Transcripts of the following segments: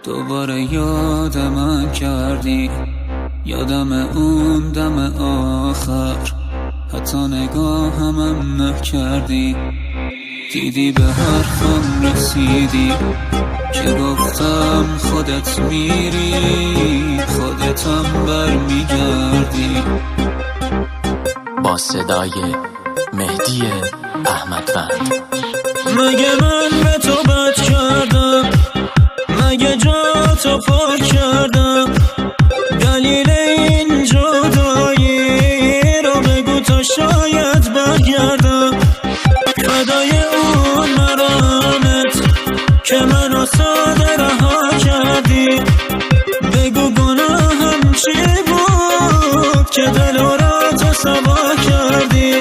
دوباره یاد من کردی، یادم اون دم آخر، حتی نگاهمم نکردی. دیدی به حرفم رسیدی که گفتم خودت میری، خودتم برمیگردی. با صدای مهدی احمدوند. مگه من به تو بد کردم؟ مگه جا تو پاک کردم؟ دلیل این جدایی رو بگو تا شاید برگردم. فدای اون مرامت که منو ساده رها کردی. بگو گناهم چی بود که دل را تو سوا کردی.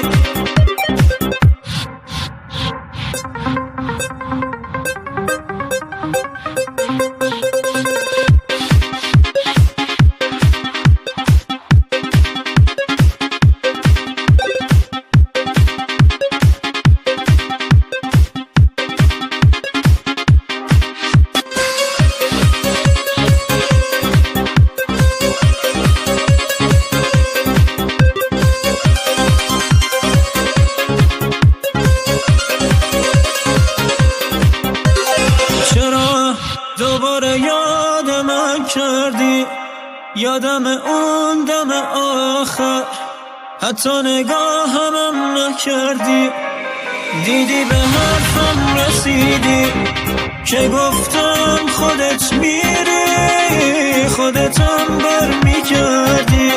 دوباره یاد من کردی، یادم اون دم آخر، حتی نگاهمم نکردی. دیدی به حرفم رسیدی که گفتم خودت میری، خودتم برمیگردی.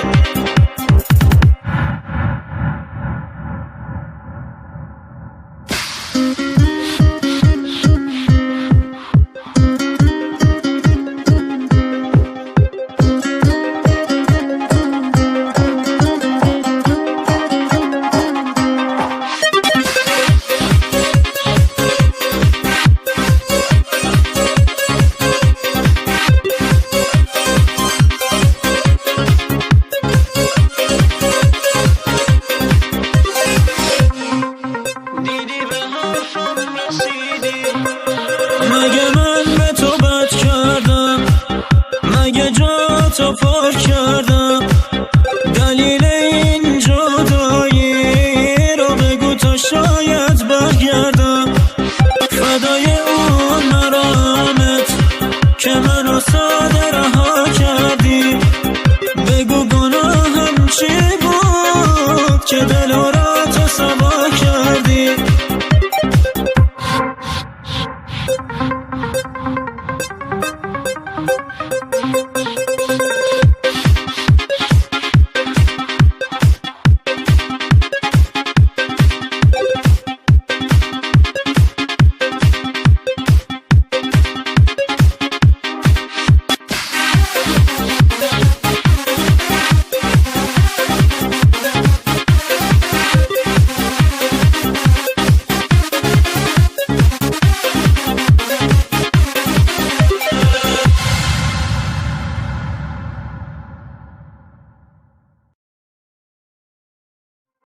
مگه من به تو بد کردم؟ مگه جا تو پاک کردم؟ دلیل این جدایی رو بگو تا شاید برگردم. فدای اون مرامت که منو ساده رها کردی. بگو گناهم چی بود که دل را تو سوا کردی.